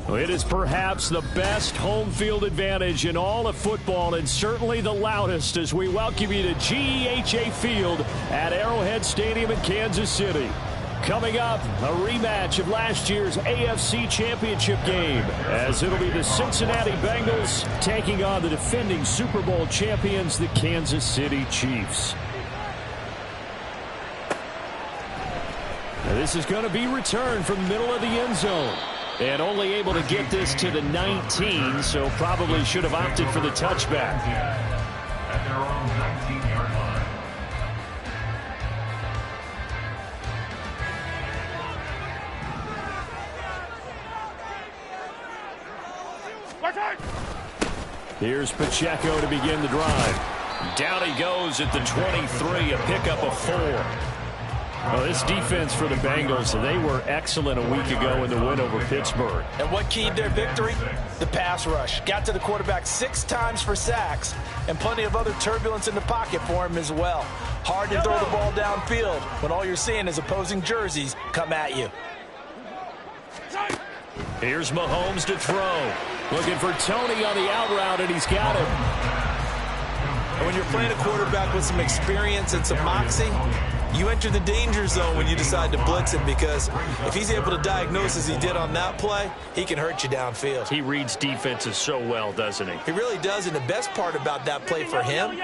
It is perhaps the best home field advantage in all of football, and certainly the loudest, as we welcome you to GEHA Field at Arrowhead Stadium in Kansas City. Coming up, a rematch of last year's AFC Championship game, as it'll be the Cincinnati Bengals taking on the defending Super Bowl champions, the Kansas City Chiefs. Now, this is going to be returned from the middle of the end zone. And only able to get this to the 19, so probably should have opted for the touchback. At their own 19-yard line. Here's Pacheco to begin the drive. Down he goes at the 23, a pickup of 4. Well, this defense for the Bengals, they were excellent a week ago in the win over Pittsburgh. And what keyed their victory? The pass rush. Got to the quarterback 6 times for sacks, and plenty of other turbulence in the pocket for him as well. Hard to throw the ball downfield when all you're seeing is opposing jerseys come at you. Here's Mahomes to throw. Looking for Tony on the out route, and he's got him. And when you're playing a quarterback with some experience and some moxie, you enter the danger zone when you decide to blitz him, because if he's able to diagnose as he did on that play, he can hurt you downfield. He reads defenses so well, doesn't he? He really does, and the best part about that play for him,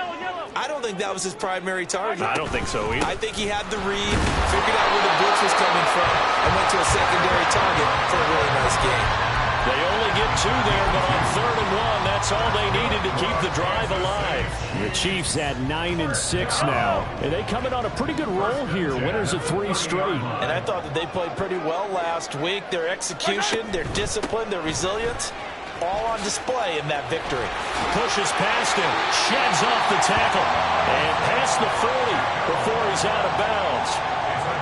I don't think that was his primary target. I don't think so either. I think he had the read, figured out where the blitz was coming from, and went to a secondary target for a really nice game. They only get 2 there, but on 3rd and 1, that's all they needed to keep the drive alive. The Chiefs at 9-6 now, and they come in on a pretty good roll here, winners of 3 straight. And I thought that they played pretty well last week. Their execution, their discipline, their resilience, all on display in that victory. Pushes past him, sheds off the tackle, and past the 40 before he's out of bounds.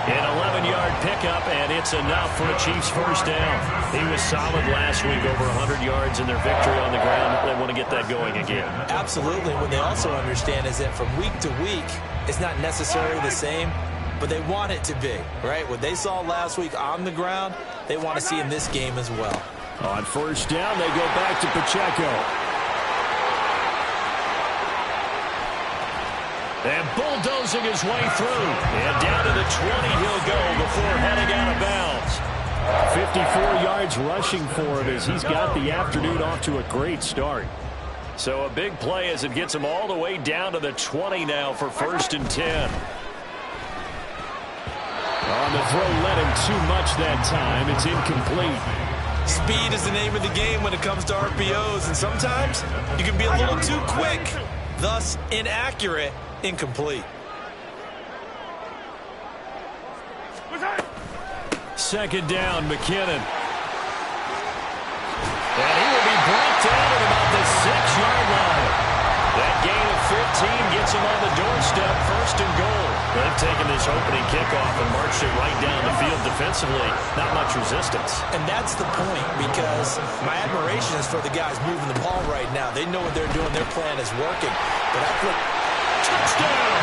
An 11-yard pickup, and it's enough for a Chiefs first down. He was solid last week, over 100 yards in their victory on the ground. They want to get that going again. Absolutely. What they also understand is that from week to week, it's not necessarily the same, but they want it to be, right? What they saw last week on the ground, they want to see in this game as well. On first down, they go back to Pacheco. And bulldozing his way through. And down to the 20 he'll go before heading out of bounds. 54 yards rushing for him as he's got the afternoon off to a great start. So a big play as it gets him all the way down to the 20 now for 1st and 10. On the throw, led him too much that time. It's incomplete. Speed is the name of the game when it comes to RPOs, and sometimes you can be a little too quick, thus inaccurate. Incomplete. 2nd down, McKinnon. And he will be brought down at about the 6-yard line. That gain of 15 gets him on the doorstep, 1st and goal. They've taken this opening kickoff and marched it right down the field defensively. Not much resistance. And that's the point, because my admiration is for the guys moving the ball right now. They know what they're doing. Their plan is working. But I put touchdown!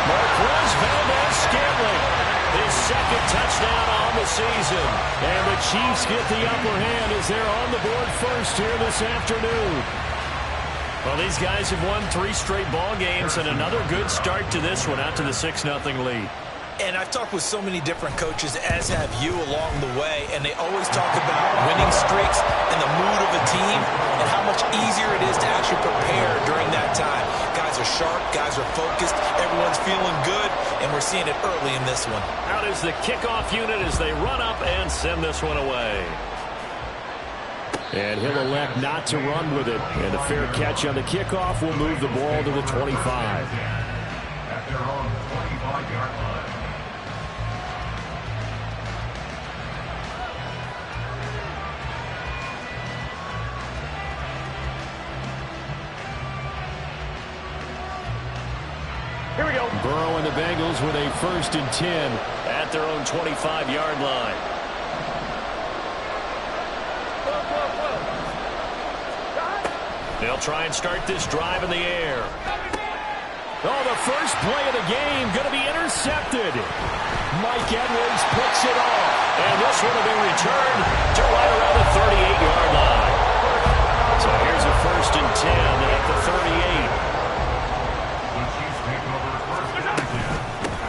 Marquez Valdez-Scantling, his 2nd touchdown on the season. And the Chiefs get the upper hand as they're on the board first here this afternoon. Well, these guys have won 3 straight ball games, and another good start to this one, out to the 6-0 lead. And I've talked with so many different coaches, as have you, along the way, and they always talk about winning streaks and the mood of a team and how much easier it is to actually prepare during that time. Guys are sharp, guys are focused, everyone's feeling good, and we're seeing it early in this one. Out is the kickoff unit as they run up and send this one away. And he'll elect not to run with it. And a fair catch on the kickoff will move the ball to the 25. At their own 25-yard line. Burrow and the Bengals with a 1st and 10 at their own 25-yard line. They'll try and start this drive in the air. Oh, the first play of the game going to be intercepted. Mike Edwards picks it off. And this one will be returned to right around the 38-yard line. So here's a 1st and 10 at the 38.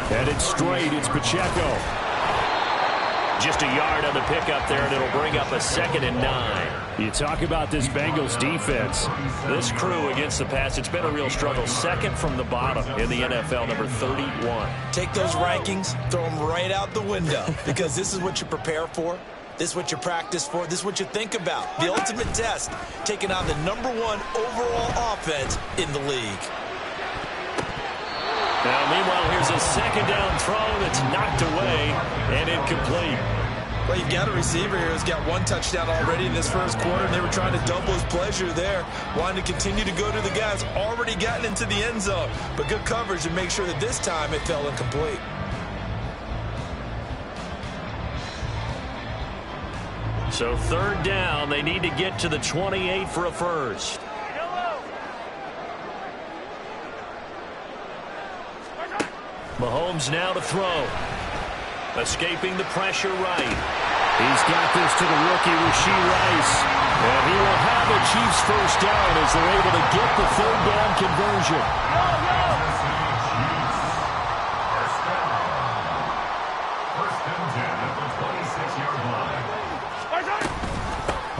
Headed straight, it's Pacheco. Just a yard on the pickup there, and it'll bring up a 2nd and 9. You talk about this Bengals defense. This crew against the pass, it's been a real struggle. 2nd from the bottom in the NFL, number 31. Take those rankings, throw them right out the window, because this is what you prepare for. This is what you practice for. This is what you think about. The ultimate test, taking on the number 1 overall offense in the league. Now, meanwhile, here's a 2nd down throw that's knocked away and incomplete. Well, you've got a receiver here who's got 1 touchdown already in this 1st quarter, and they were trying to double his pleasure there, wanting to continue to go to the guys already gotten into the end zone. But good coverage to make sure that this time it fell incomplete. So 3rd down, they need to get to the 28 for a 1st. Mahomes now to throw. Escaping the pressure right. He's got this to the rookie, Rashee Rice. And he will have the Chiefs' 1st down as they're able to get the 3rd down conversion.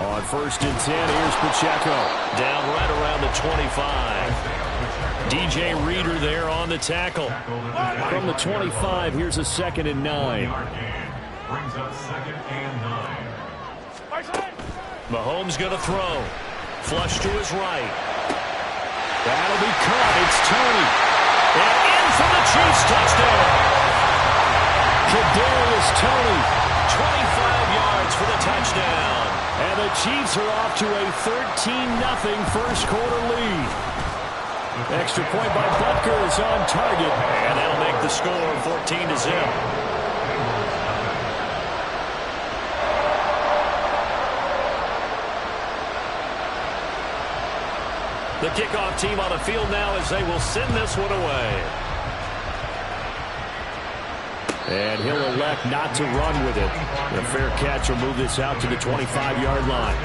On 1st and 10, here's Pacheco. Down right around the 25. DJ Reader there on the tackle. From the 25, here's a 2nd and 9. Brings up 2nd and 9. Mahomes going to throw. Flush to his right. That'll be caught. It's Tony. And in for the Chiefs touchdown. Kadarius Toney, 25 yards for the touchdown. And the Chiefs are off to a 13-0 1st quarter lead. Extra point by Butker is on target, and that'll make the score 14-0. The kickoff team on the field now as they will send this one away. And he'll elect not to run with it. A fair catch will move this out to the 25-yard line.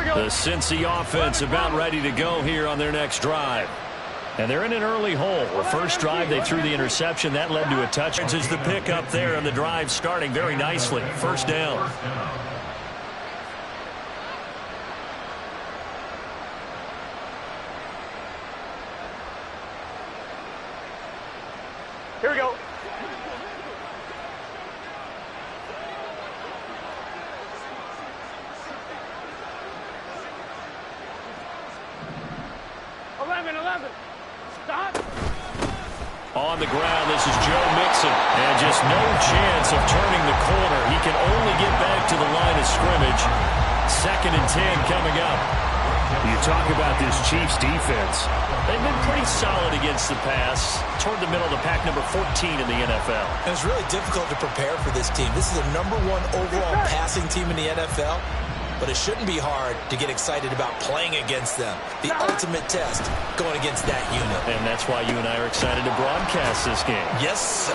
The Cincy offense about ready to go here on their next drive. And they're in an early hole. The first drive, they threw the interception. That led to a touchdown. This is the pick up there, and the drive starting very nicely. 1st down. Here we go. On the ground, this is Joe Mixon. And just no chance of turning the corner. He can only get back to the line of scrimmage. 2nd and 10 coming up. You talk about this Chiefs defense. They've been pretty solid against the pass. Toward the middle of the pack, number 14 in the NFL. And it's really difficult to prepare for this team. This is the number 1 overall passing team in the NFL. But it shouldn't be hard to get excited about playing against them. The ultimate test going against that unit. And that's why you and I are excited to broadcast this game. Yes, sir.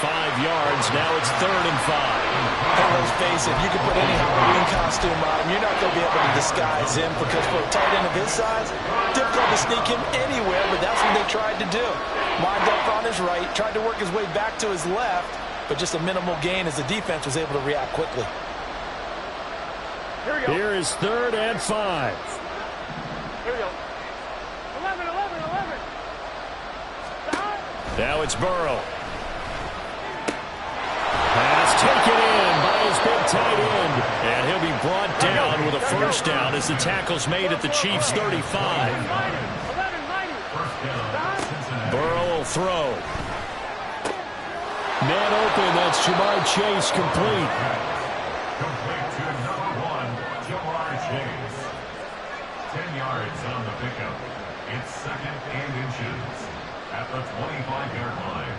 5 yards. Now it's 3rd and 5. And let's face it, you can put any Halloween costume on him. You're not going to be able to disguise him because for a tight end of his size, difficult to sneak him anywhere, but that's what they tried to do. Lined up on his right, tried to work his way back to his left, but just a minimal gain as the defense was able to react quickly. Here is 3rd and 5. Here we go. 11. Now it's Burrow. Pass taken in by his big tight end. And he'll be brought down with a 1st down as the tackle's made at the Chiefs' 35. Burrow will throw. Man open, that's Jamar Chase complete. Complete to number 1, Jamar Chase. 10 yards on the pickup. It's 2nd and inches at the 25-yard line.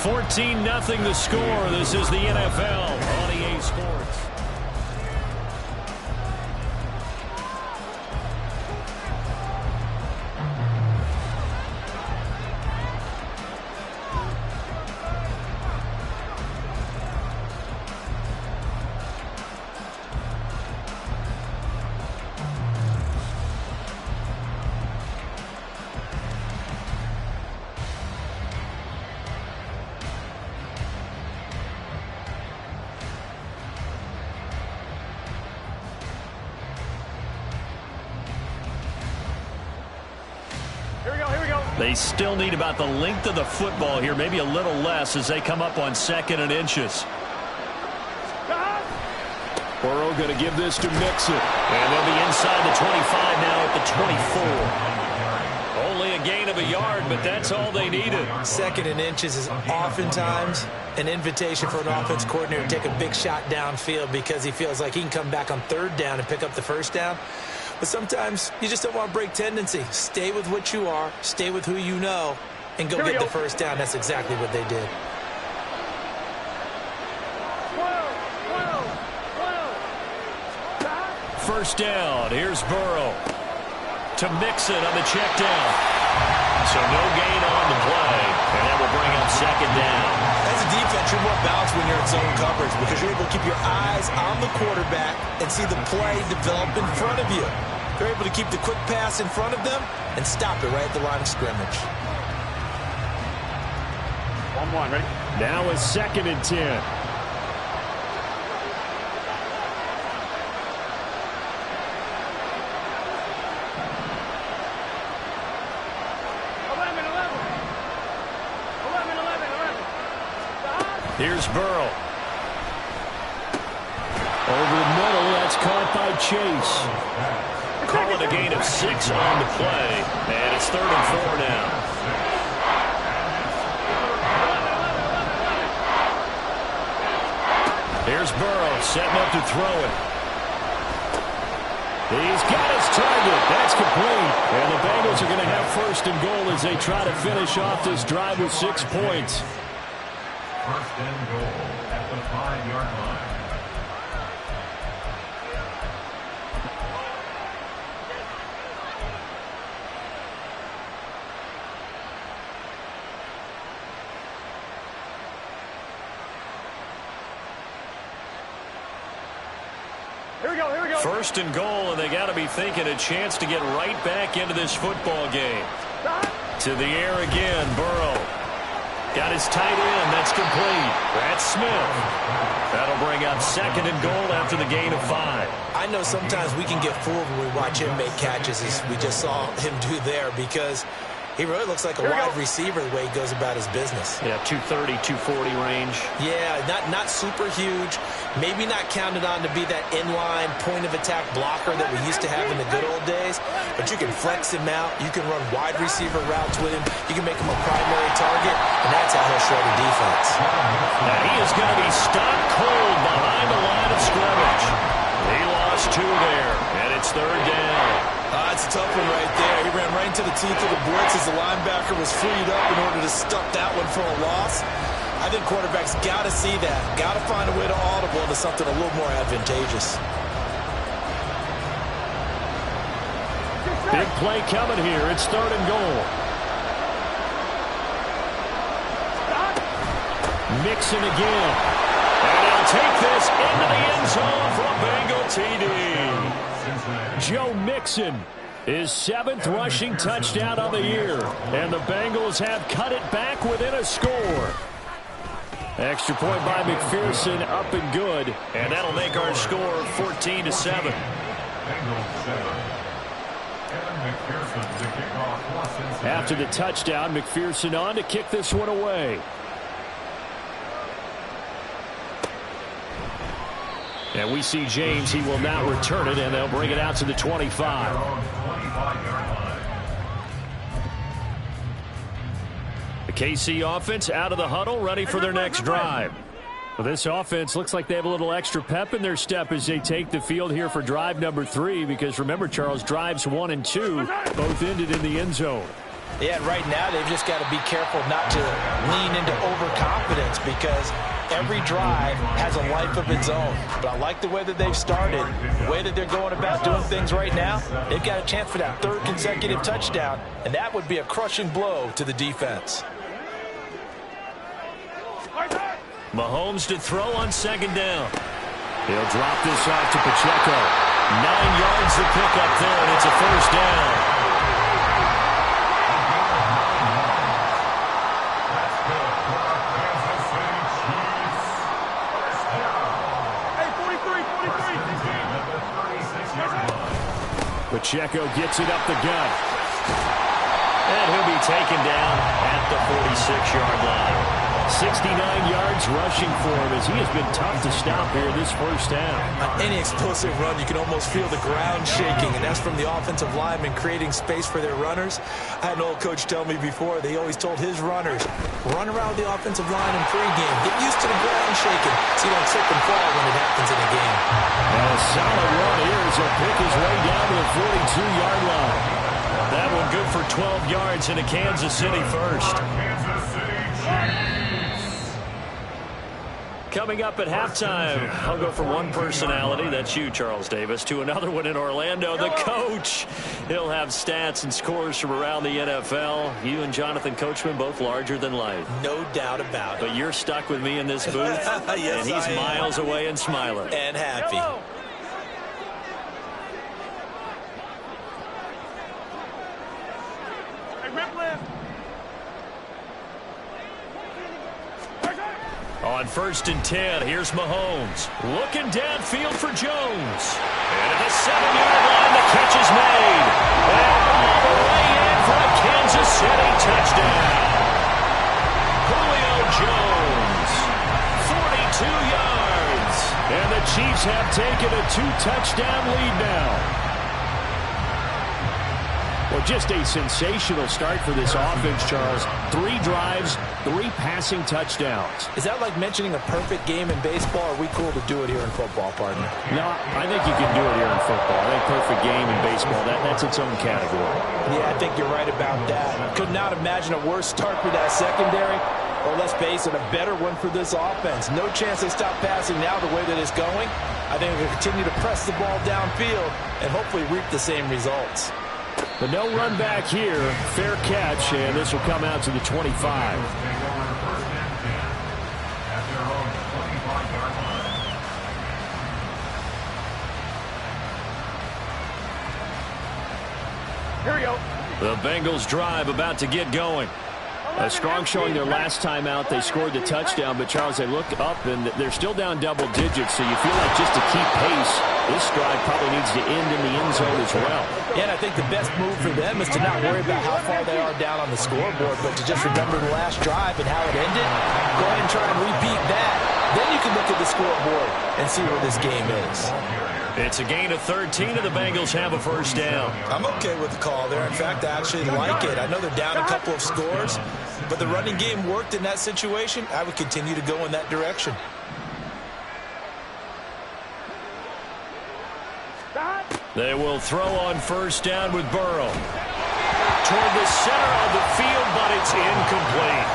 14-0 the score. This is the NFL on EA Sports. They still need about the length of the football here, maybe a little less as they come up on 2nd and inches. Burrow going to give this to Mixon. And they'll be inside the 25 now at the 24. Only a gain of a yard, but that's all they needed. 2nd and inches is oftentimes an invitation for an offense coordinator to take a big shot downfield because he feels like he can come back on 3rd down and pick up the 1st down. But sometimes you just don't want to break tendency. Stay with what you are, stay with who you know, and go get the 1st down. That's exactly what they did. First down. Here's Burrow to Mixon on the check down. So no gain on the play, and that will bring up 2nd down. As a defense, you're more balanced when you're in zone coverage because you're able to keep your eyes on the quarterback and see the play develop in front of you. You're able to keep the quick pass in front of them and stop it right at the line of scrimmage. 1-1, ready? Now is 2nd and 10. Here's Burrow. Over the middle, that's caught by Chase. Call it a gain of 6 on the play, and it's 3rd and 4 now. Here's Burrow, setting up to throw it. He's got his target. That's complete. And the Bengals are going to have 1st and goal as they try to finish off this drive with 6 points. 1st and goal at the 5-yard line. Here we go. 1st and goal, and they got to be thinking a chance to get right back into this football game. To the air again, Burrow. Got his tight end. That's complete. That's Smith. That'll bring up 2nd and goal after the gain of 5. I know sometimes we can get fooled when we watch him make catches, as we just saw him do there, because he really looks like a wide receiver the way he goes about his business. Yeah, 230, 240 range. Yeah, not super huge. Maybe not counted on to be that inline point-of-attack blocker that we used to have in the good old days. But you can flex him out. You can run wide receiver routes with him. You can make him a primary target, and that's how he'll shred a defense. Now he is going to be stopped cold behind the line of scrimmage. He lost 2 there, and it's 3rd down. That's a tough one right there. He ran right into the teeth of the blitz as the linebacker was freed up in order to stuff that one for a loss. I think quarterbacks got to see that. Got to find a way to audible into something a little more advantageous. Big play coming here. It's 3rd and goal. Mixon again. And he'll take this into the end zone for a Bengal TD. Joe Mixon, his 7th rushing touchdown on the year. And the Bengals have cut it back within a score. Extra point by McPherson, up and good. And that'll make our score 14-7. Bengals 7. Kevin McPherson to kick off for Cincinnati. After the touchdown, McPherson on to kick this one away. And we see James. He will now return it, and they'll bring it out to the 25. KC offense out of the huddle, ready for their next drive. Well, this offense looks like they have a little extra pep in their step as they take the field here for drive number 3, because remember, Charles, drives 1 and 2 both ended in the end zone. Yeah, right now they've just got to be careful not to lean into overconfidence, because every drive has a life of its own. But I like the way that they've started, the way that they're going about doing things right now. They've got a chance for that 3rd consecutive touchdown, and that would be a crushing blow to the defense. Mahomes to throw on 2nd down. He'll drop this off to Pacheco. 9 yards to pick up there, and it's a 1st down. Pacheco gets it up the gut. And he'll be taken down at the 46-yard line. 69 yards rushing for him, as he has been tough to stop here this 1st down. On any explosive run, you can almost feel the ground shaking, and that's from the offensive linemen creating space for their runners. I had an old coach tell me before, they always told his runners, run around the offensive line in pregame. Get used to the ground shaking so you don't slip and fall when it happens in a game. And a solid run here as he'll pick his way down to the 42-yard line. That one good for 12 yards in a Kansas City 1st. Coming up at halftime, I'll go from one personality, that's you, Charles Davis, to another one in Orlando, the coach. He'll have stats and scores from around the NFL. You and Jonathan Coachman, both larger than life. No doubt about it. But you're stuck with me in this booth, yes, and he's miles away and smiling. And happy. Hello. Hey, rip left. On 1st and 10, here's Mahomes. Looking downfield for Jones. And at the 7-yard line, the catch is made. And all the way in for a Kansas City touchdown. Julio Jones, 42 yards. And the Chiefs have taken a 2-touchdown lead now. Well, just a sensational start for this offense, Charles. 3 drives, 3 passing touchdowns. Is that like mentioning a perfect game in baseball, or are we cool to do it here in football, partner? No, I think you can do it here in football. I think perfect game in baseball, that's its own category. Yeah, I think you're right about that. Could not imagine a worse start for that secondary, or let's face it, a better one for this offense. No chance they stop passing now the way that it's going. I think we'll continue to press the ball downfield and hopefully reap the same results. But no run back here. Fair catch, and this will come out to the 25. Here we go. The Bengals drive about to get going. A strong showing their last time out. They scored the touchdown, but Charles, they look up and they're still down double digits, so you feel like just to keep pace, this drive probably needs to end in the end zone as well. Yeah, and I think the best move for them is to not worry about how far they are down on the scoreboard, but to just remember the last drive and how it ended. Go ahead and try and repeat that. Then you can look at the scoreboard and see where this game is. It's a gain of 13, and the Bengals have a 1st down. I'm okay with the call there. In fact, I actually like it. I know they're down a couple of scores, but the running game worked in that situation. I would continue to go in that direction. They will throw on 1st down with Burrow. Toward the center of the field, but it's incomplete.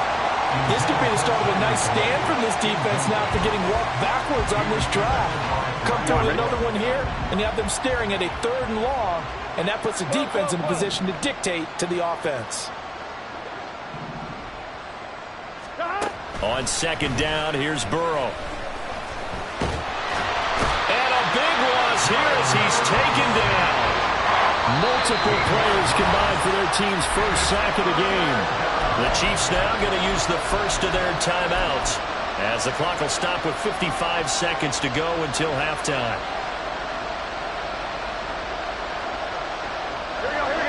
This could be the start of a nice stand from this defense now after getting walked backwards on this drive. Come through with another one here, and you have them staring at a 3rd and long, and that puts the defense in a position to dictate to the offense. On 2nd down, here's Burrow. And a big loss here as he's taken down. Multiple players combined for their team's 1st sack of the game. The Chiefs now going to use the 1st of their timeouts, as the clock will stop with 55 seconds to go until halftime.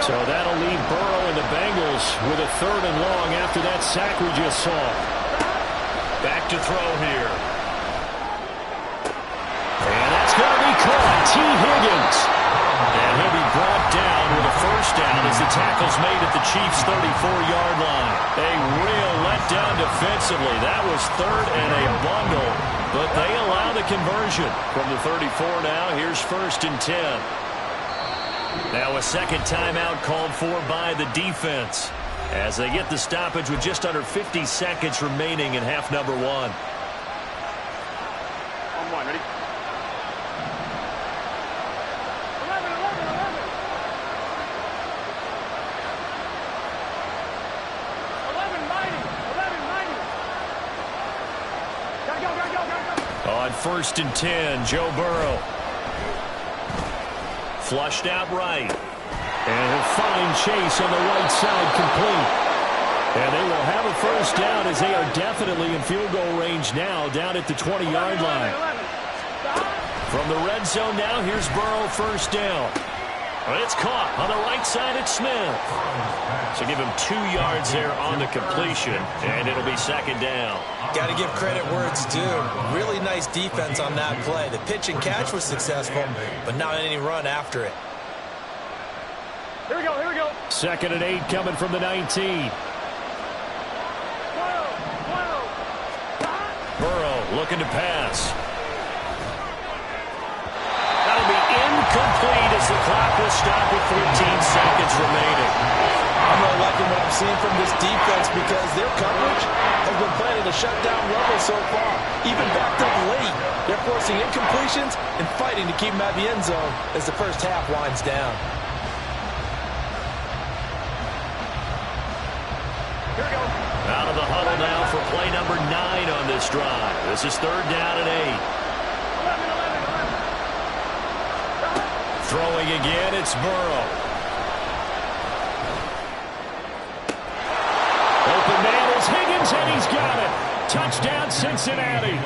So that'll leave Burrow and the Bengals with a 3rd and long after that sack we just saw. Back to throw here. And that's going to be caught. T. Higgins. And he'll be brought down with a 1st down as the tackle's made at the Chiefs' 34-yard line. A real letdown defensively. That was third and a bundle, but they allow the conversion. From the 34 now, here's 1st and 10. Now a second timeout called for by the defense as they get the stoppage with just under 50 seconds remaining in half number 1. On one, ready? 11, 11, 11. 11, 90. 11, 90. Gotta go, gotta go, gotta go. On 1st and 10, Joe Burrow. Flushed out right. And he'll find Chase on the right side complete. And they will have a first down as they are definitely in field goal range now down at the 20-yard line. From the red zone now, here's Burrow, first down. It's caught on the right side at Smith. So give him 2 yards there on the completion, and it'll be second down. Got to give credit where it's due. Really nice defense on that play. The pitch and catch was successful, but not any run after it. Here we go, here we go. 2nd and 8 coming from the 19. 12, 12. Burrow looking to pass. That'll be incomplete as the clock will stop with 14 seconds remaining. I'm really liking what I'm seeing from this defense because their coverage has been playing at a shutdown level so far. Even backed up late, they're forcing incompletions and fighting to keep them at the end zone as the first half winds down. Here we go. Out of the huddle now for play number 9 on this drive. This is 3rd down and 8. 11, 11, 11. Throwing again, it's Burrow. Open man is Higgins, and he's got it. Touchdown, Cincinnati.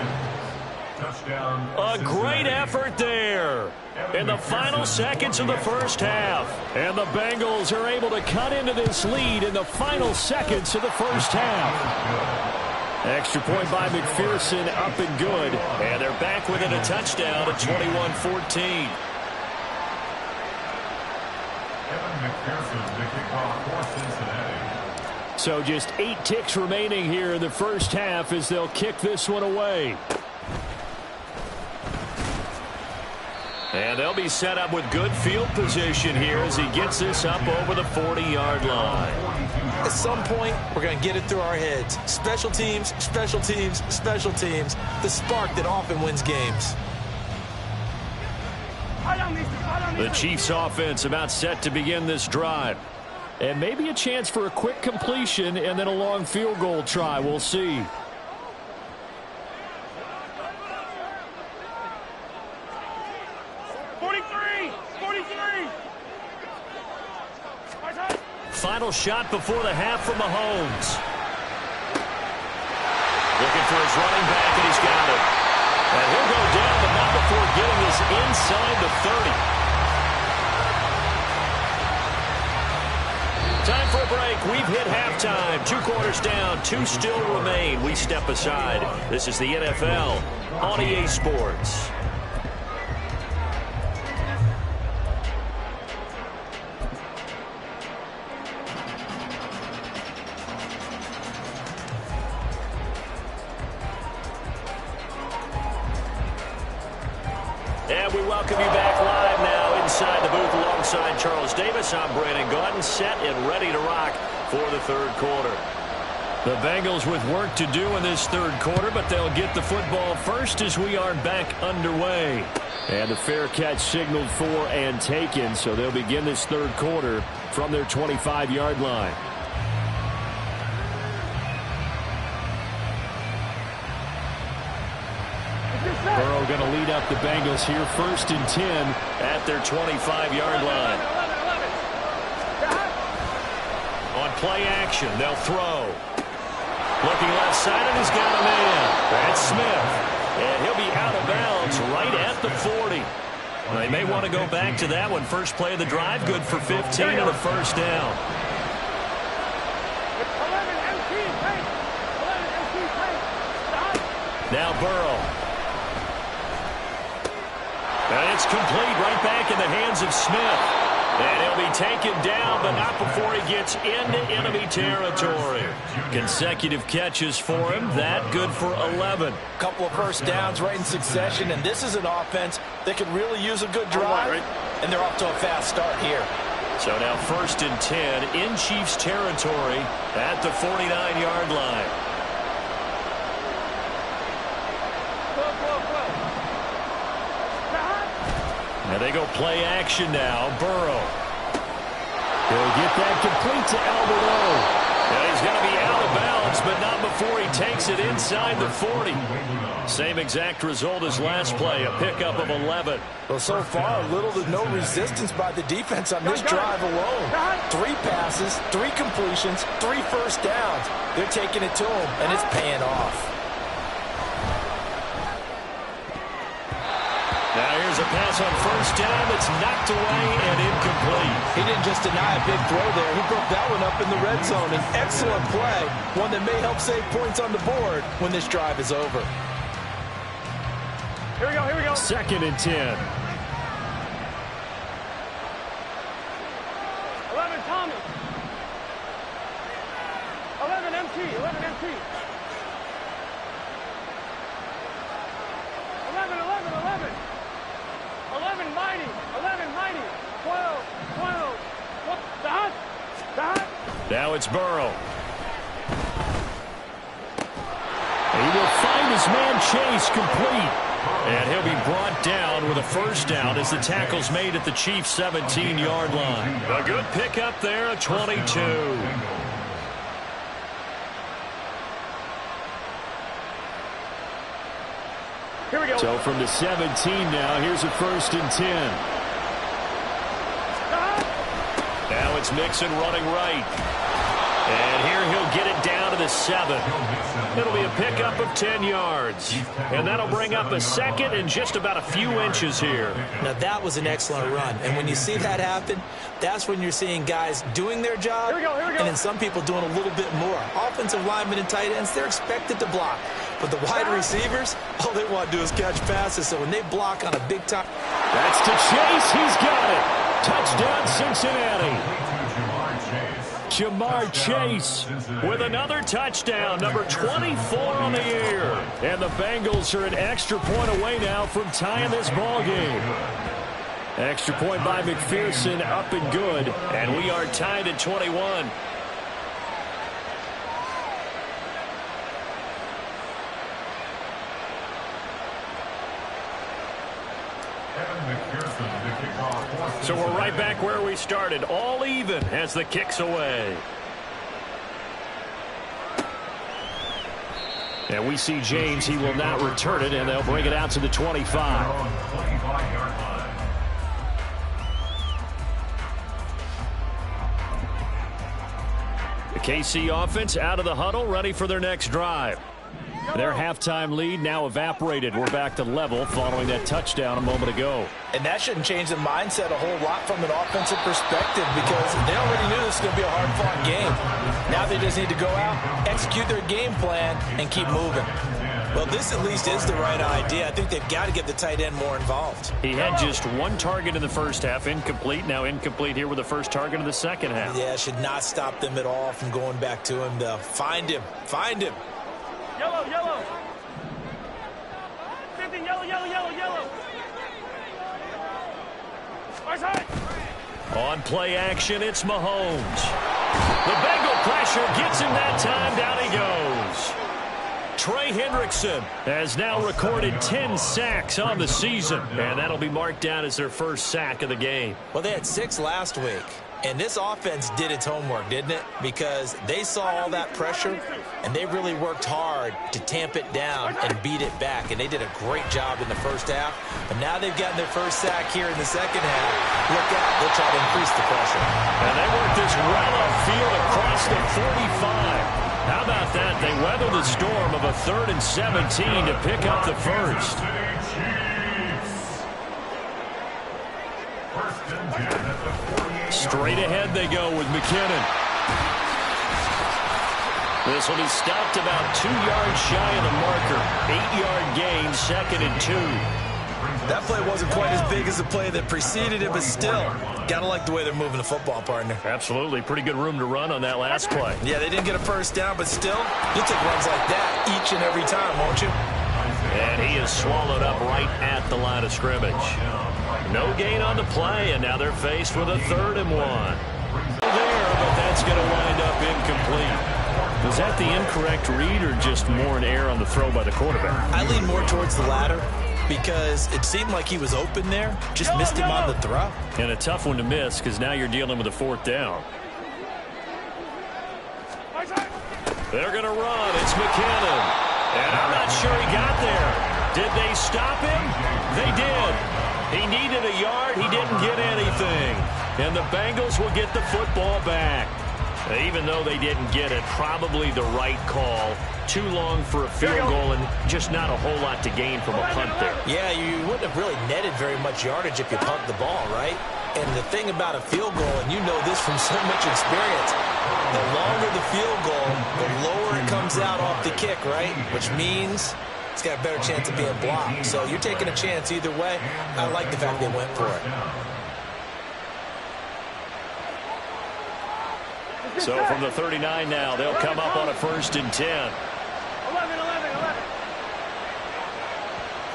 Touchdown. A great effort there in the final seconds of the first half. And the Bengals are able to cut into this lead in the final seconds of the first half. Extra point by McPherson, up and good. And they're back within a touchdown at 21-14. McPherson, the kickoff for Cincinnati. So just 8 ticks remaining here in the first half as they'll kick this one away. And they'll be set up with good field position here as he gets this up over the 40-yard line. At some point, we're going to get it through our heads. Special teams, special teams, special teams. The spark that often wins games. The Chiefs offense about set to begin this drive. And maybe a chance for a quick completion and then a long field goal try. We'll see. Final shot before the half from Mahomes. Looking for his running back, and he's got it. And he'll go down, but not before getting this inside the 30. Time for a break. We've hit halftime. 2 quarters down, 2 still remain. We step aside. This is the NFL on EA Sports. And we welcome you back live now inside the booth alongside Charles Davis. I'm Brandon Gaudin, set and ready to rock for the 3rd quarter. The Bengals with work to do in this 3rd quarter, but they'll get the football first as we are back underway. And the fair catch signaled for and taken, so they'll begin this 3rd quarter from their 25-yard line. Burrow going to lead up the Bengals here, 1st and 10 at their 25-yard line. On play action, they'll throw. Looking left side, and he's got a man. That's Smith. And he'll be out of bounds right at the 40. They may want to go back to that one. First play of the drive, good for 15 and a first down. Now Burrow. And it's complete right back in the hands of Smith. And he'll be taken down, but not before he gets into enemy territory. Consecutive catches for him. That good for 11. Couple of first downs right in succession, and this is an offense that could really use a good drive, and they're off to a fast start here. So now 1st and 10 in Chiefs territory at the 49-yard line. And they go play action now. Burrow. He'll get that complete to Albert. And he's going to be out of bounds, but not before he takes it inside the 40. Same exact result as last play, a pickup of 11. Well, so far, little to no resistance by the defense on this drive alone. 3 passes, 3 completions, 3 first downs. They're taking it to him, and it's paying off. Now here's a pass on 1st down that's knocked away and incomplete. He didn't just deny a big throw there. He broke that one up in the red zone. An excellent play, one that may help save points on the board when this drive is over. Here we go, here we go. 2nd and 10. 11 Thomas. 11 MT, 11 MT. 11, 11, 11. 11 Mighty, 11 Mighty. 12, 12. What? Dot. Now it's Burrow. He will find his man Chase complete. And he'll be brought down with a first down as the tackle's made at the Chiefs' 17-yard line. A good pickup there, a 22. Here we go. So from the 17 now, here's a 1st and 10. Now it's Mixon running right. And here he'll get it down to the 7. It'll be a pickup of 10 yards. And that'll bring up a 2nd and just about a few inches here. Now, that was an excellent run. And when you see that happen, that's when you're seeing guys doing their job. Here we go, here we go. And then some people doing a little bit more. Offensive linemen and tight ends, they're expected to block. But the wide receivers, all they want to do is catch passes. So when they block on a big time. That's to Chase. He's got it. Touchdown, Cincinnati. Jamar Chase with another touchdown, number 24 on the year. And the Bengals are an extra point away now from tying this ball game. Extra point by McPherson, up and good. And we are tied at 21. So we're right back where we started, all even as the kick's away. And we see James, he will not return it, and they'll bring it out to the 25. The KC offense out of the huddle, ready for their next drive. Their halftime lead now evaporated. We're back to level following that touchdown a moment ago. And that shouldn't change the mindset a whole lot from an offensive perspective because they already knew this was going to be a hard-fought game. Now they just need to go out, execute their game plan, and keep moving. Well, this at least is the right idea. I think they've got to get the tight end more involved. He had just 1 target in the first half, incomplete. Now incomplete here with the first target in the second half. Yeah, should not stop them at all from going back to him to find him. Find him. Yellow, yellow. 15, yellow, yellow, yellow, yellow. On play action, it's Mahomes. The Bengal pressure gets him that time. Down he goes. Trey Hendrickson has now recorded 10 sacks on the season, and that'll be marked down as their first sack of the game. Well, they had 6 last week, and this offense did its homework, didn't it? Because they saw all that pressure, and they really worked hard to tamp it down and beat it back, and they did a great job in the first half. But now they've gotten their first sack here in the second half. Look out, they'll try to increase the pressure. And they work this well upfield across the 45. How about that? They weather the storm of a 3rd and 17 to pick up the first. Straight ahead they go with McKinnon. This will be stopped about 2 yards shy of the marker. 8-yard gain, 2nd and 2. That play wasn't quite as big as the play that preceded it, but still, gotta like the way they're moving the football, partner. Absolutely. Pretty good room to run on that last play. Yeah, they didn't get a first down, but still, you'll take runs like that each and every time, won't you? And he is swallowed up right at the line of scrimmage. No gain on the play, and now they're faced with a 3rd and 1. There, but that's going to wind up incomplete. Was that the incorrect read or just more an error on the throw by the quarterback? I lean more towards the latter because it seemed like he was open there, just missed him on the throw. And a tough one to miss because now you're dealing with a 4th down. They're going to run. It's McKinnon. And I'm not sure he got there. Did they stop him? They did. He needed a yard. He didn't get anything. And the Bengals will get the football back. Even though they didn't get it, probably the right call. Too long for a field goal and just not a whole lot to gain from a punt there. Yeah, you wouldn't have really netted very much yardage if you punt the ball, right? And the thing about a field goal, and you know this from so much experience, the longer the field goal, the lower it comes out off the kick, right? Which means it's got a better chance of being blocked. So you're taking a chance either way. I like the fact they went for it. So from the 39 now, they'll come up on a 1st and 10. 11, 11, 11.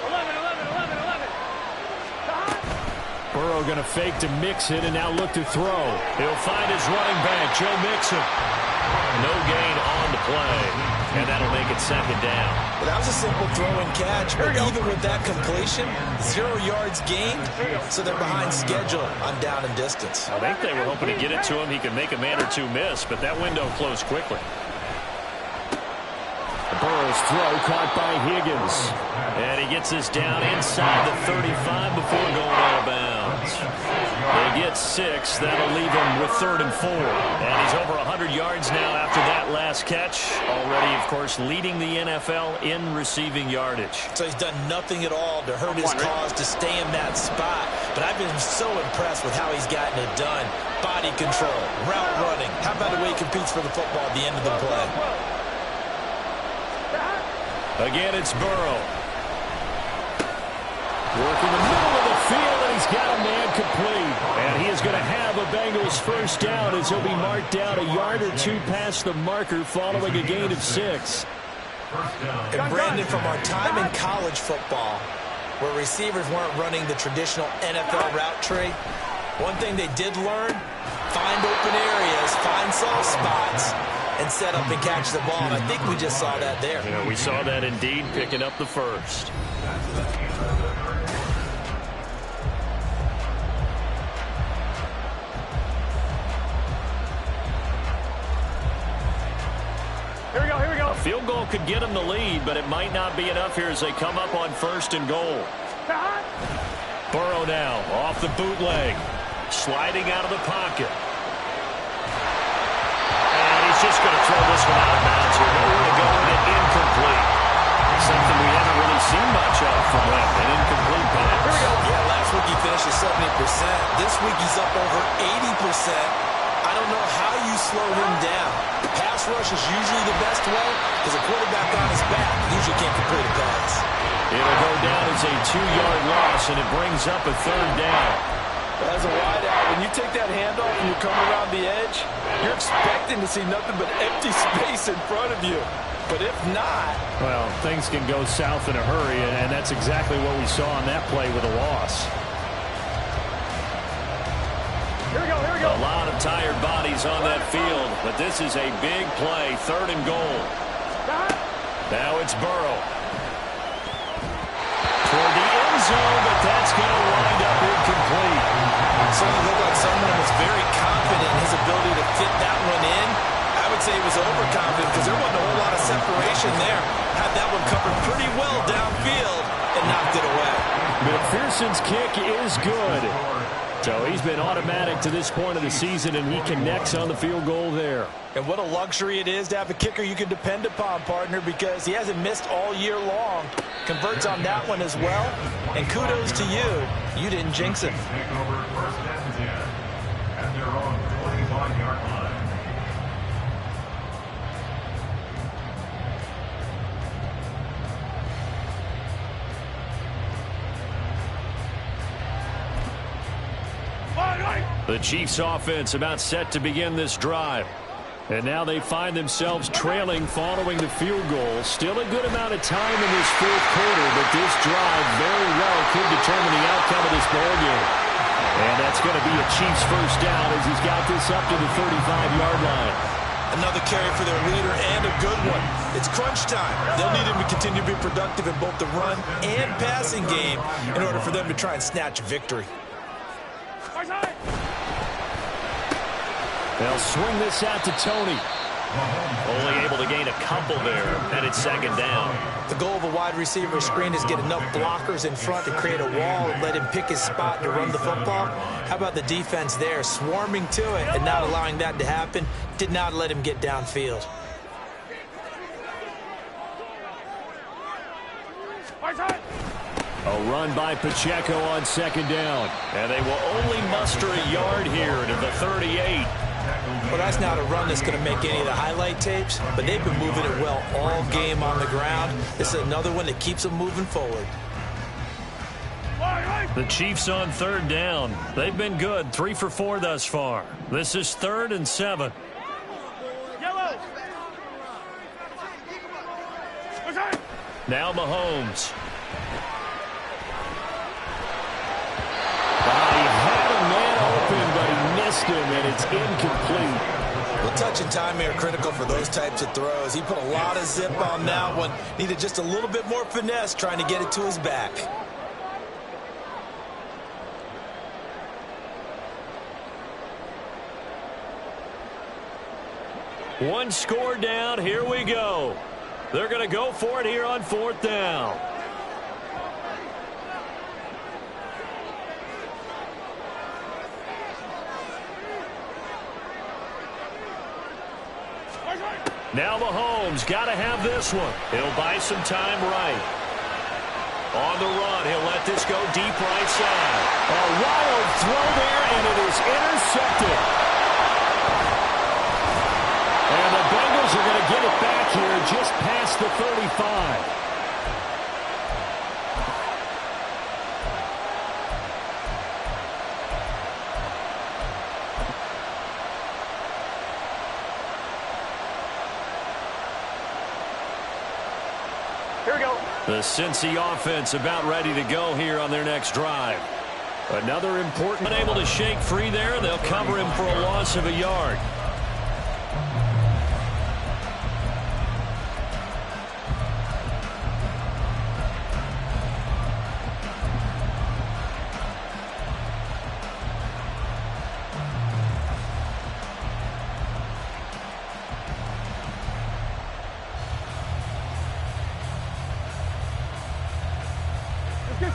11, 11, 11, 11. Burrow going to fake to Mixon and now look to throw. He'll find his running back, Joe Mixon. No gain on the play. And that'll make it 2nd down. Well, that was a simple throw and catch, but even with that completion, 0 yards gained, so they're behind schedule on down and distance. I think they were hoping to get it to him. He could make a man or two miss, but that window closed quickly. Burrow's throw caught by Higgins. And he gets this down inside the 35 before going out of bounds. They get 6. That'll leave him with 3rd and 4. And he's over 100 yards now after that last catch. Already, of course, leading the NFL in receiving yardage. So he's done nothing at all to hurt his cause to stay in that spot. But I've been so impressed with how he's gotten it done. Body control, route running. How about the way he competes for the football at the end of the play? Again, it's Burrow. Working the middle of the field, and he's got a man complete. And he is going to have a Bengals 1st down as he'll be marked down a yard or 2 past the marker following a gain of 6. And Brandon, from our time in college football, where receivers weren't running the traditional NFL route tree, one thing they did learn, find open areas, find soft spots, and set up and catch the ball. And I think we just saw that there. Yeah, we saw that indeed, picking up the 1st. Here we go, here we go. A field goal could get them the lead, but it might not be enough here as they come up on 1st and goal. Burrow now off the bootleg, sliding out of the pocket. Just going to throw this one out of bounds here. Nowhere to go with it. Incomplete. Something we haven't really seen much of from him. An incomplete pass. Here we go. Yeah, last week he finished at 70%. This week he's up over 80%. I don't know how you slow him down. Pass rush is usually the best way because a quarterback on his back usually can't complete a pass. It'll go down as a 2-yard loss, and it brings up a 3rd down. As a wideout, when you take that handoff and you come around the edge, you're expecting to see nothing but empty space in front of you. But if not... Well, things can go south in a hurry, and that's exactly what we saw on that play with a loss. Here we go, here we go. A lot of tired bodies on that field, but this is a big play, 3rd and goal. Now it's Burrow. Toward the end zone, but that's going to wind up incomplete. Certainly looked like someone was very confident in his ability to fit that one in. I would say he was overconfident because there wasn't a whole lot of separation there. Had that one covered pretty well downfield and knocked it away. McPherson's kick is good. So he's been automatic to this point of the season, and he connects on the field goal there. And what a luxury it is to have a kicker you can depend upon, partner, because he hasn't missed all year long. Converts on that one as well. And kudos to you. You didn't jinx him. Take over 1st and 10 at their own 25-yard line. The Chiefs offense about set to begin this drive. And now they find themselves trailing following the field goal. Still a good amount of time in this fourth quarter, but this drive very well could determine the outcome of this ball game. And that's going to be a Chiefs first down as he's got this up to the 35-yard line. Another carry for their leader and a good one. It's crunch time. They'll need him to continue to be productive in both the run and passing game in order for them to try and snatch victory. They'll swing this out to Tony. Only able to gain a couple there, and it's second down. The goal of a wide receiver screen is get enough blockers in front to create a wall and let him pick his spot to run the football. How about the defense there, swarming to it and not allowing that to happen? Did not let him get downfield. A run by Pacheco on second down. And they will only muster a yard here to the 38. Well, that's not a run that's going to make any of the highlight tapes, but they've been moving it well all game on the ground. This is another one that keeps them moving forward. The Chiefs on third down. They've been good, 3 for 4 thus far. This is 3rd and 7. Now Mahomes. He had a man open, but he missed him, and it's incomplete. Well, touch and time are critical for those types of throws. He put a lot of zip on that one. Needed just a little bit more finesse trying to get it to his back. One score down. Here we go. They're going to go for it here on 4th down. Now Mahomes got to have this one. He'll buy some time right. On the run, he'll let this go deep right side. A wild throw there, and it is intercepted. And the Bengals are going to get it back here just past the 35. Here we go. The Cincy offense about ready to go here on their next drive. Another important, unable to shake free there. They'll cover him for a loss of a yard.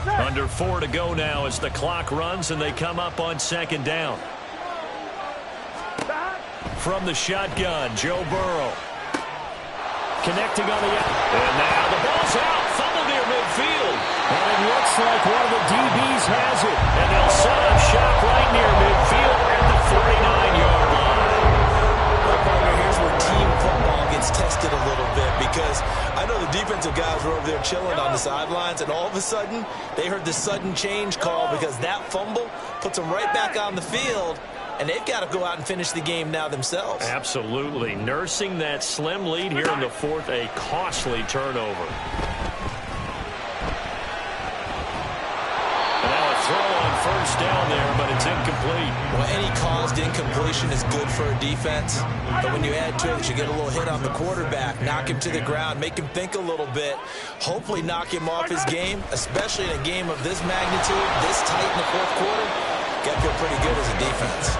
Under 4 to go now as the clock runs and they come up on second down. From the shotgun, Joe Burrow. Connecting on the end. And now the ball's out. Fumble near midfield. And it looks like one of the DBs has it. And they'll set up shop right near midfield at the 49-yard line. Well, partner, here's where team football gets tested a little bit because I know the defensive guys were over there chilling on the sidelines, and all of a sudden, they heard the sudden change call because that fumble puts them right back on the field, and they've got to go out and finish the game now themselves. Absolutely. Nursing that slim lead here in the 4th, a costly turnover. And now a throw on first down there, but it's incomplete. Well, any caused incompletion is good for a defense, but when you add to it that you get a little hit on the quarterback, knock him to the ground, make him think a little bit, hopefully knock him off his game, especially in a game of this magnitude, this tight in the 4th quarter, got to feel pretty good as a defense.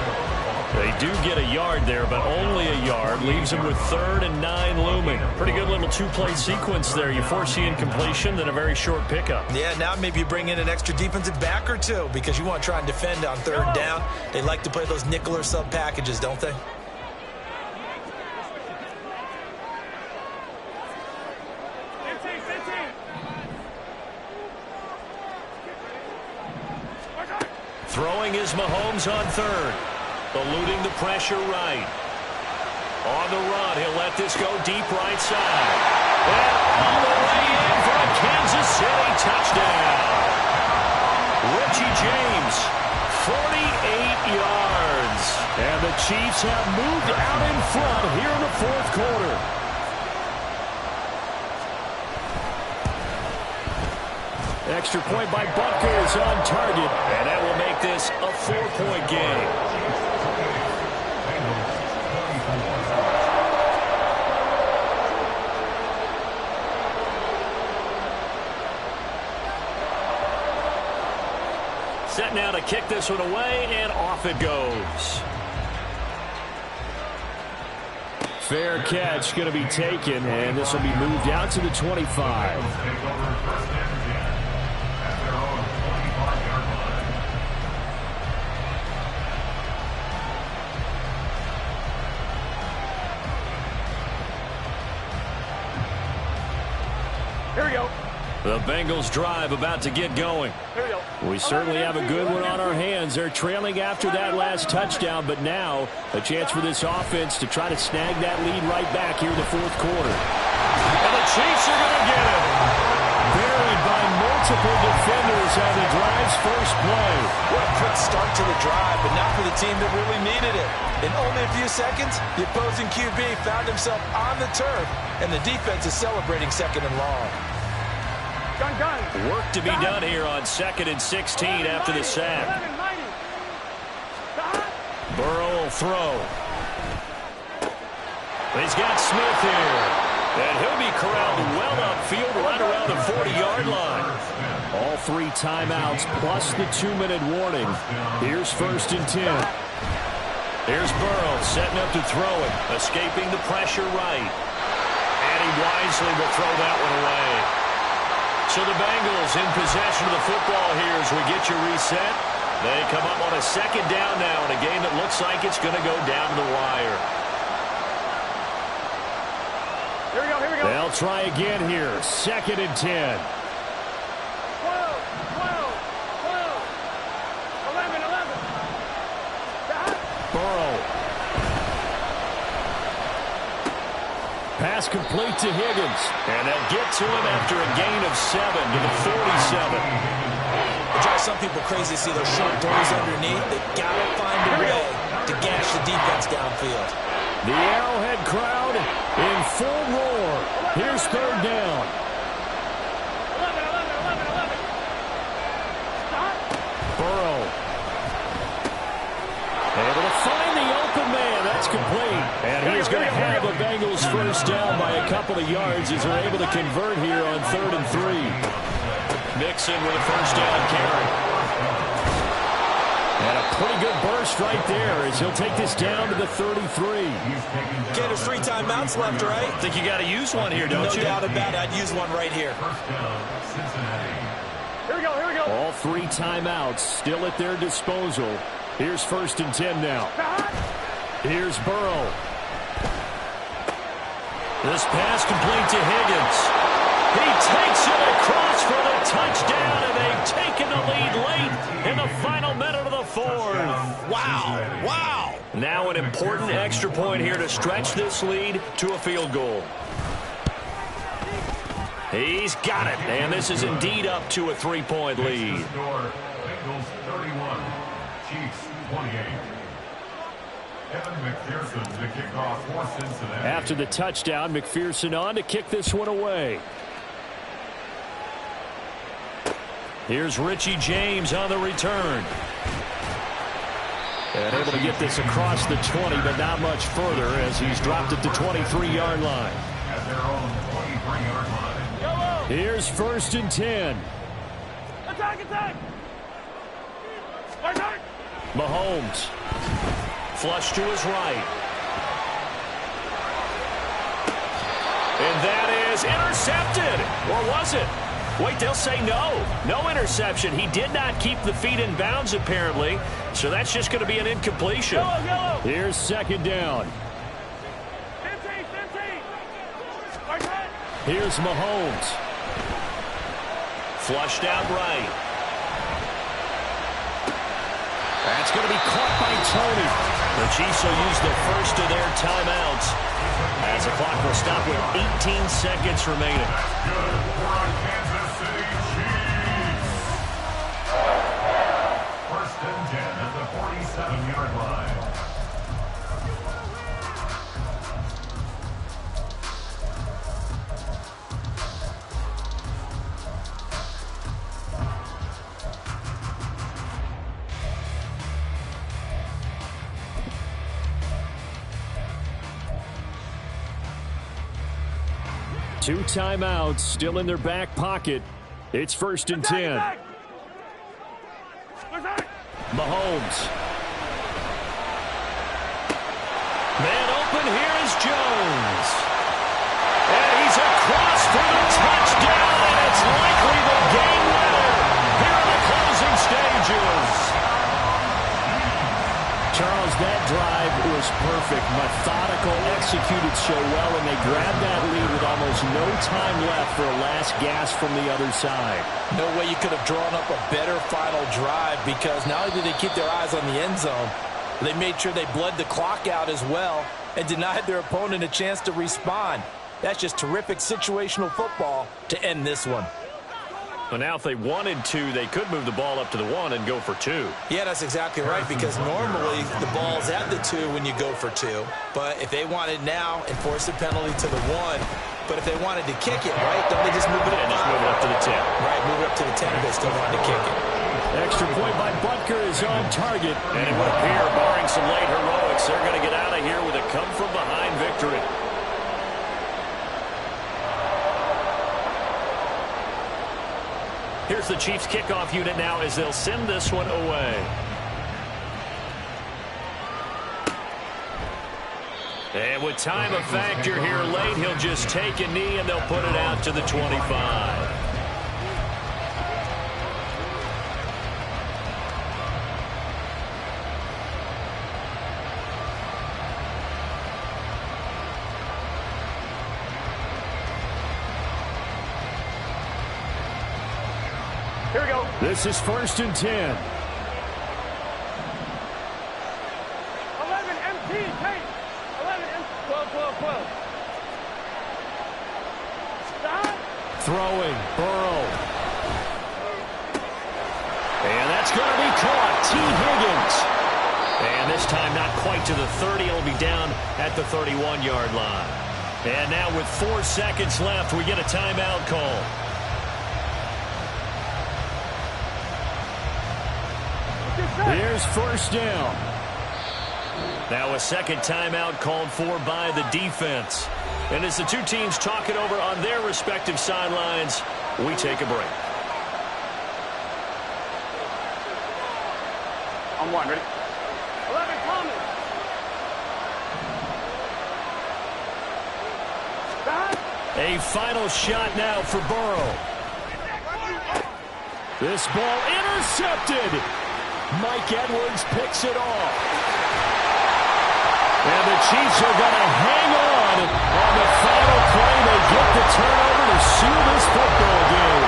They do get a yard there, but only a yard. Leaves them with 3rd and 9 looming. Pretty good little 2-play sequence there. You force the incompletion, then a very short pickup. Yeah, now maybe you bring in an extra defensive back or two because you want to try and defend on 3rd down. They like to play those nickel or sub packages, don't they? Throwing is Mahomes on 3rd. Eluding the pressure right. On the run, he'll let this go deep right side. And on the way in for a Kansas City touchdown. Richie James, 48 yards. And the Chiefs have moved out in front here in the fourth quarter. Extra point by Butker is on target. And that will make this a 4-point game. Set now to kick this one away, and off it goes. Fair catch going to be taken, and this will be moved out to the 25. Here we go. The Bengals drive about to get going. Here we go. We certainly have a good one on our hands. They're trailing after that last touchdown, but now a chance for this offense to try to snag that lead right back here in the fourth quarter. And the Chiefs are going to get it. Buried by multiple defenders on the drive's first play. What a quick start to the drive, but not for the team that really needed it. In only a few seconds, the opposing QB found himself on the turf, and the defense is celebrating second and long. Gun. Work to be done here on 2nd and 16 after the sack. Burrow will throw. He's got Smith here. And he'll be corralled well upfield right around the 40-yard line. All 3 timeouts plus the 2-minute warning. Here's 1st and 10. Here's Burrow setting up to throw it. Escaping the pressure right. And he wisely will throw that one away. So the Bengals in possession of the football here as we get you reset. They come up on a 2nd down now in a game that looks like it's going to go down to the wire. Here we go. They'll try again here. 2nd and 10. 12, 11. Burrow. Pass complete to Higgins. And they'll get to him after a gain of 7 to the 47. It drives some people crazy to see those short throws underneath. They've got to find a way to gash the defense downfield. The Arrowhead crowd in full roar. Here's 3rd down. 11. Stop. Burrow. Able to find the open man. That's complete. And he's going to have the Bengals first down by a couple of yards as they're able to convert here on 3rd and 3. Mixon with a first down carry. And a pretty good burst right there as he'll take this down to the 33. Okay, there's 3 timeouts left, right? I think you got to use one here, don't you? No doubt about it. I'd use one right here. Here we go. All 3 timeouts still at their disposal. Here's 1st and 10 now. Here's Burrow. This pass complete to Higgins. He takes it across for the touchdown, and they've taken the lead late in the final minute of the 4th. Wow. Now an important extra point here to stretch this lead to a field goal. He's got it, and this is indeed up to a 3-point lead. Bengals 31, Chiefs 28. Evan McPherson to kick off for Cincinnati. After the touchdown, McPherson on to kick this one away. Here's Richie James on the return. And able to get this across the 20, but not much further as he's dropped at the 23-yard line. At their own 23-yard line. Here's 1st and 10. Attack. Mahomes. Flush to his right. And that is intercepted. Or was it? Wait, they'll say no. No interception. He did not keep the feet in bounds, apparently. So that's just going to be an incompletion. Yellow. Here's 2nd down. 15. Here's Mahomes. Flushed out right. That's going to be caught by Tony. The Chiefs will use the first of their timeouts as the clock will stop with 18 seconds remaining. Good for our Kansas City Chiefs. 1st and 10 at the 47-yard line. 2 timeouts still in their back pocket. It's 1st and 10. Mahomes. Man open, here is Jones. And he's across for the touchdown, and it's likely the game winner here in the closing stages. Charles, that drive was perfect. Methodical, executed so well, and they grabbed that lead with almost no time left for a last gasp from the other side. No way you could have drawn up a better final drive, because not only did they keep their eyes on the end zone, they made sure they bled the clock out as well and denied their opponent a chance to respond. That's just terrific situational football to end this one. Well, now if they wanted to, they could move the ball up to the 1 and go for 2. Yeah, that's exactly right, because normally the ball's at the 2 when you go for 2. But if they wanted now, enforce the penalty to the 1. But if they wanted to kick it, right, don't they just move it up? And just move it up to the 10. Right, move it up to the 10 if they still wanted to kick it. Extra point by Butker is on target. And it would appear, barring some late heroics, they're going to get out of here with a come-from-behind victory. Here's the Chiefs kickoff unit now as they'll send this one away. And with time a factor here late, he'll just take a knee and they'll put it out to the 25. Here we go. This is 1st and 10. 11 MT, tape. 11 MT, 12, 12, 12. Stop. Throwing, Burrow. And that's going to be caught. T. Higgins. And this time not quite to the 30. It'll be down at the 31-yard line. And now with 4 seconds left, we get a timeout call. Here's 1st down. Now a second timeout called for by the defense. And as the two teams talk it over on their respective sidelines, we take a break. On 1, ready? 11, Thomas. Stop. A final shot now for Burrow. This ball intercepted. Mike Edwards picks it off. And the Chiefs are going to hang on the final play. They get the turnover to seal this football game.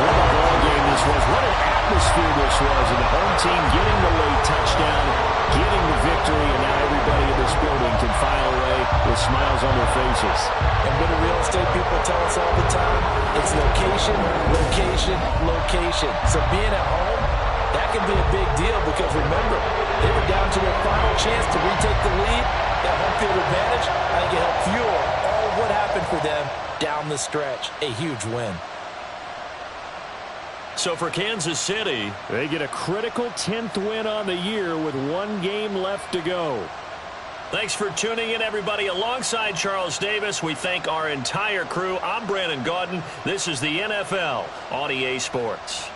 What a ball game this was. What an atmosphere this was. And the home team getting the late touchdown, getting the victory, and now everybody in this building can file away with smiles on their faces. And what do real estate people tell us all the time? It's location, location, location. So being at home, that can be a big deal, because remember, they were down to their final chance to retake the lead. That home field advantage, I think it helped fuel all of what happened for them down the stretch. A huge win. So for Kansas City, they get a critical 10th win on the year with 1 game left to go. Thanks for tuning in, everybody. Alongside Charles Davis, we thank our entire crew. I'm Brandon Gaudin. This is the NFL on EA Sports.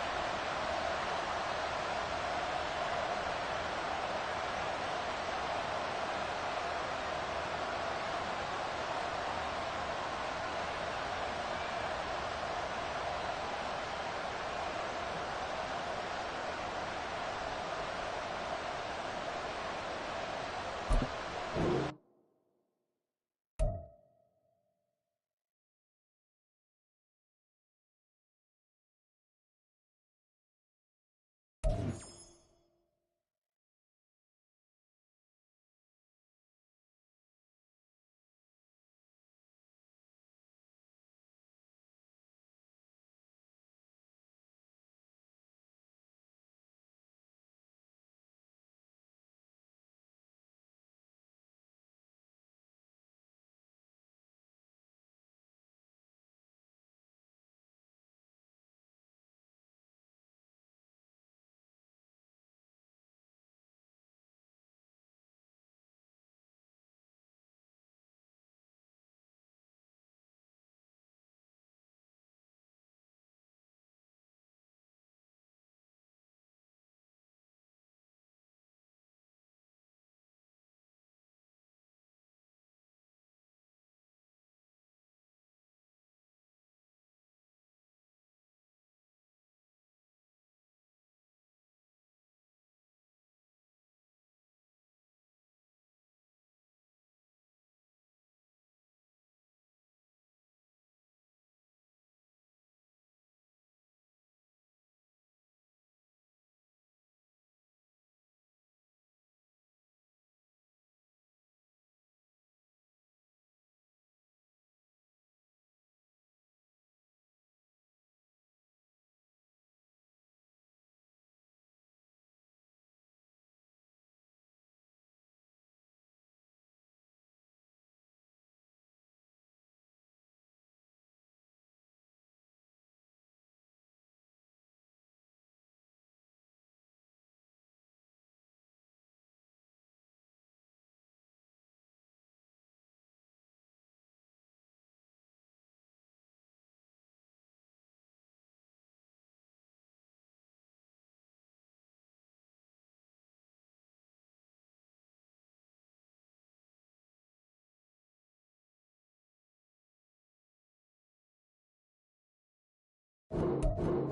You